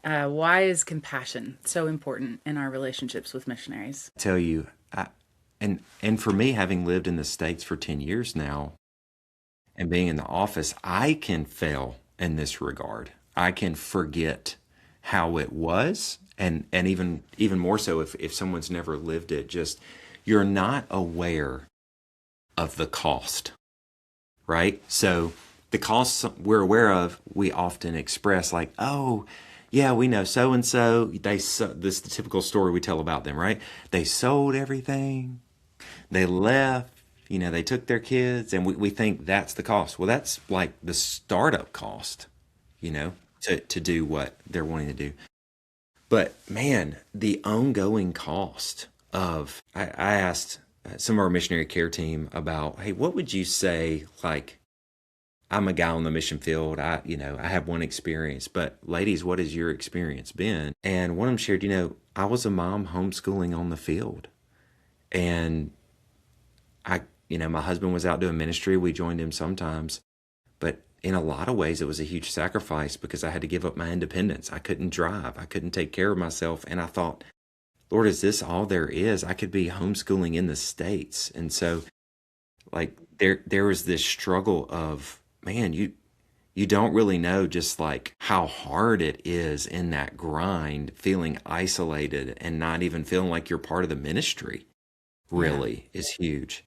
Why is compassion so important in our relationships with missionaries? Tell you, and for me, having lived in the States for 10 years now and being in the office, I can fail in this regard. I can forget how it was, and even more so if someone's never lived it, just you're not aware of the cost, right? So the costs we're aware of, we often express like, oh, yeah, we know so and so. This is the typical story we tell about them, right? They sold everything, they left, they took their kids, and we think that's the cost. Well, that's like the startup cost, to do what they're wanting to do. But man, the ongoing cost I asked some of our missionary care team about, hey, what would you say, like, I'm a guy on the mission field. I have one experience, but ladies, what has your experience been? And one of them shared, I was a mom homeschooling on the field. And my husband was out doing ministry. We joined him sometimes, but in a lot of ways, it was a huge sacrifice because I had to give up my independence. I couldn't drive. I couldn't take care of myself. And I thought, Lord, is this all there is? I could be homeschooling in the States. And so like there was this struggle of, man, you don't really know just like how hard it is in that grind, feeling isolated and not even feeling like you're part of the ministry Yeah. really is huge.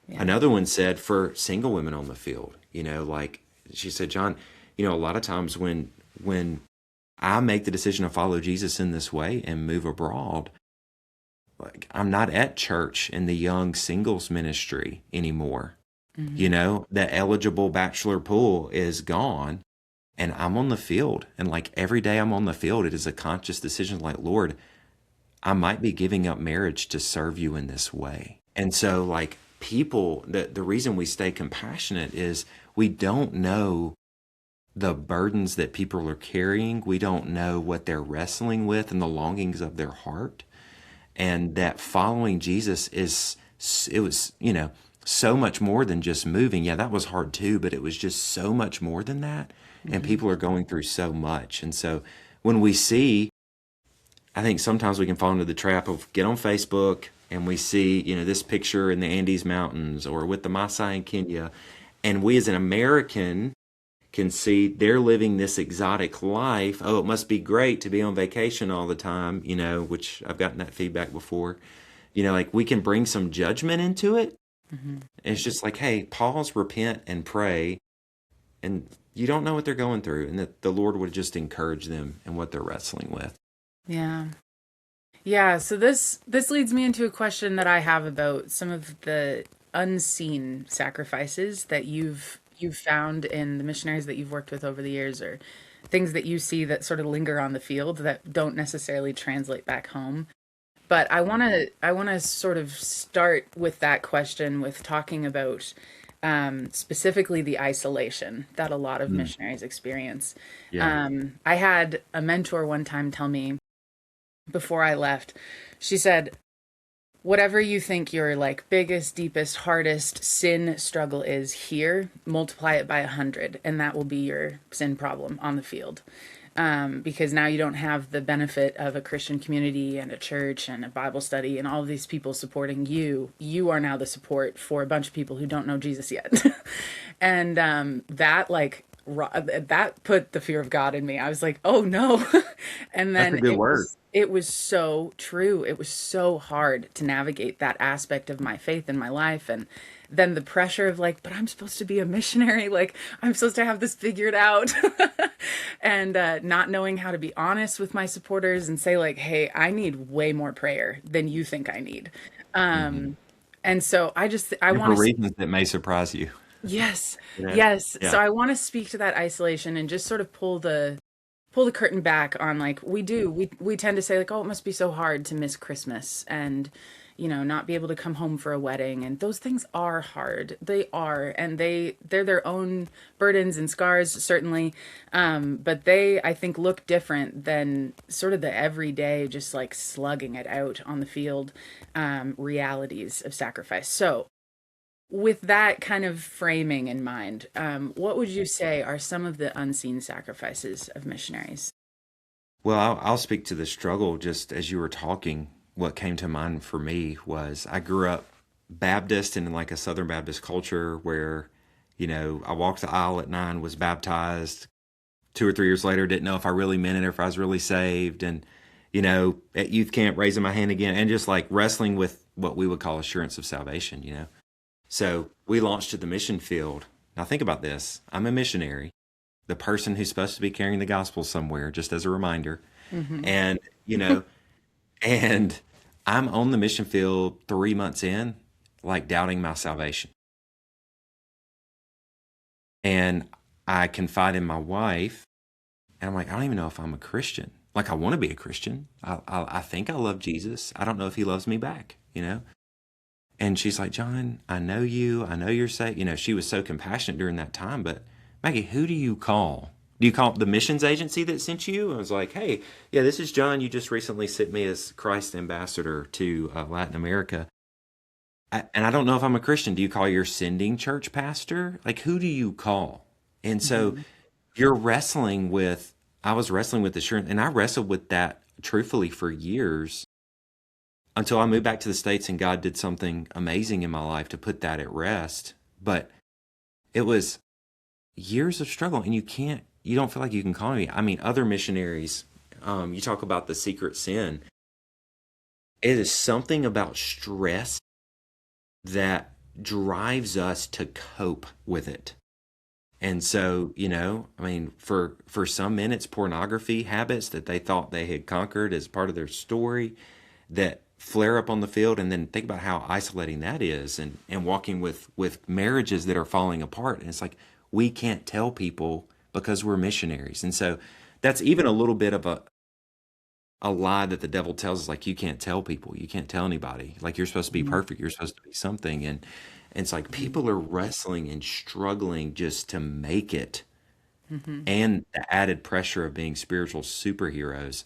Yeah. Another one said for single women on the field, like she said, John, a lot of times when I make the decision to follow Jesus in this way and move abroad, like I'm not at church in the young singles ministry anymore. Hmm. The eligible bachelor pool is gone and I'm on the field. And like every day I'm on the field, it is a conscious decision like, Lord, I might be giving up marriage to serve you in this way. And so like the reason we stay compassionate is we don't know the burdens that people are carrying. We don't know what they're wrestling with and the longings of their heart. And that following Jesus it was, so much more than just moving. Yeah, that was hard too, but it was just so much more than that. And Hmm. people are going through so much. And so when we see, I think sometimes we can fall into the trap of get on Facebook and we see, this picture in the Andes Mountains or with the Maasai in Kenya. And we as an American can see they're living this exotic life. Oh, it must be great to be on vacation all the time, which I've gotten that feedback before. Like we can bring some judgment into it. Hmm. And it's just like, hey, pause, repent, and pray. And you don't know what they're going through, and that the Lord would just encourage them in what they're wrestling with. Yeah. Yeah, so this leads me into a question that I have about some of the unseen sacrifices that you've found in the missionaries that you've worked with over the years, or things that you see that sort of linger on the field that don't necessarily translate back home. But I want to sort of start with that question with talking about specifically the isolation that a lot of Mm, missionaries experience. yeah. I had a mentor one time tell me before I left, she said, whatever you think your like biggest, deepest, hardest sin struggle is here, multiply it by 100, and that will be your sin problem on the field. Because now you don't have the benefit of a Christian community and a church and a Bible study and all of these people supporting you. You are now the support for a bunch of people who don't know Jesus yet. And that like that put the fear of God in me. I was like, "Oh no." And That's a then good word. it was so true. It was so hard to navigate that aspect of my faith in my life, and then the pressure of like, but I'm supposed to be a missionary, like I'm supposed to have this figured out. And not knowing how to be honest with my supporters and say like, hey, I need way more prayer than you think I need. Hmm. And so I And for want to. reasons that may surprise you. Yes. You know? Yes. Yeah. So I want to speak to that isolation and just sort of pull the curtain back on like we tend to say like, oh, it must be so hard to miss Christmas and not be able to come home for a wedding, and those things are hard. They are, and they're their own burdens and scars certainly. But they, I think, look different than sort of the everyday just like slugging it out on the field realities of sacrifice. So with that kind of framing in mind, what would you say are some of the unseen sacrifices of missionaries? Well, I'll speak to the struggle just as you were talking. What came to mind for me was I grew up Baptist in like a Southern Baptist culture where, I walked the aisle at 9, was baptized 2 or 3 years later, didn't know if I really meant it or if I was really saved. And, at youth camp, raising my hand again and just like wrestling with what we would call assurance of salvation. So we launched to the mission field. Now, think about this. I'm a missionary, the person who's supposed to be carrying the gospel somewhere, just as a reminder. Mm-hmm. And, and I'm on the mission field 3 months in, like doubting my salvation. And I confide in my wife, and I'm like, I don't even know if I'm a Christian. Like, I want to be a Christian. I think I love Jesus. I don't know if he loves me back. And she's like, John, I know you. I know you're saved. She was so compassionate during that time. But Maggie, who do you call? Do you call the missions agency that sent you? I was like, hey, yeah, this is John. You just recently sent me as Christ ambassador to Latin America. And I don't know if I'm a Christian. Do you call your sending church pastor? Like, who do you call? And so Mm-hmm. you're I was wrestling with assurance, and I wrestled with that truthfully for years until I moved back to the States and God did something amazing in my life to put that at rest. But it was years of struggle, and you don't feel like you can call me. I mean, other missionaries, you talk about the secret sin. It is something about stress that drives us to cope with it. And so, I mean, for some men, it's pornography habits that they thought they had conquered as part of their story that flare up on the field. And then think about how isolating that is, and walking with marriages that are falling apart. And it's like, we can't tell people because we're missionaries. And so that's even a little bit of a lie that the devil tells us, like, you can't tell people, you can't tell anybody, like, you're supposed to be perfect, you're supposed to be something. And it's like people are wrestling and struggling just to make it, Mm-hmm. and the added pressure of being spiritual superheroes.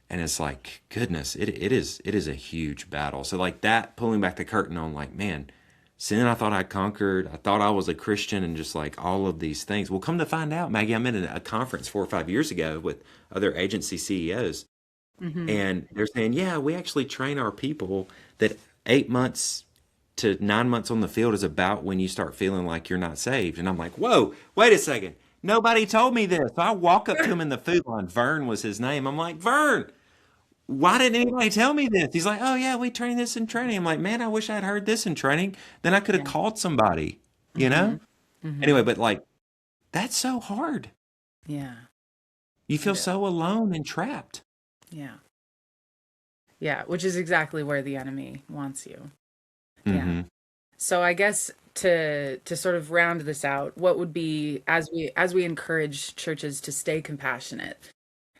And it's like, goodness, it is a huge battle. So like that, pulling back the curtain on, like, man, sin I thought I conquered, I thought I was a Christian, and just like all of these things. Well, come to find out, Maggie, I'm in a conference 4 or 5 years ago with other agency CEOs, Mm-hmm. and they're saying, yeah, we actually train our people that 8 months to 9 months on the field is about when you start feeling like you're not saved. And I'm like, whoa, wait a second. Nobody told me this. So I walk up to him in the food line. Vern was his name. I'm like, Vern, why didn't anybody tell me this? He's like, oh, yeah, we train this in training. I'm like, man, I wish I had heard this in training. Then I could have Yeah. called somebody, you Mm-hmm. know? Mm-hmm. Anyway, but like, that's so hard. Yeah. You It feel is. so alone and trapped. Yeah. Yeah. Which is exactly where the enemy wants you. Yeah. Mm-hmm. So I guess to sort of round this out, what would be, as we encourage churches to stay compassionate,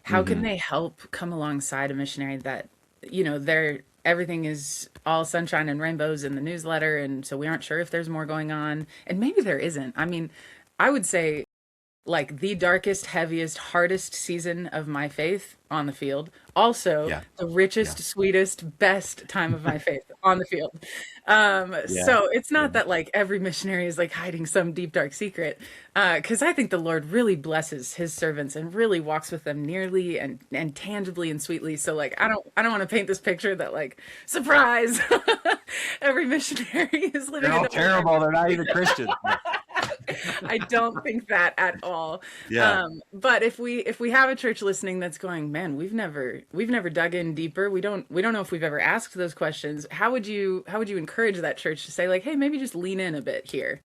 how can Mm-hmm. they help come alongside a missionary that, they're everything is all sunshine and rainbows in the newsletter, and so we aren't sure if there's more going on, and maybe there isn't. I mean, I would say like the darkest, heaviest, hardest season of my faith on the field. Also, Yeah. the Yeah. richest, sweetest, best time of my faith on the field. Yeah. So it's not Yeah. that like every missionary is like hiding some deep, dark secret. Because I think the Lord really blesses his servants and really walks with them nearly and tangibly and sweetly. So like I don't want to paint this picture that like surprise every missionary is They're living in all the terrible. They're not even Christians. I don't think that at all. Yeah. But if we have a church listening that's going, man, we've never dug in deeper. We don't know if we've ever asked those questions. How would you encourage that church to say like, hey, maybe just lean in a bit here?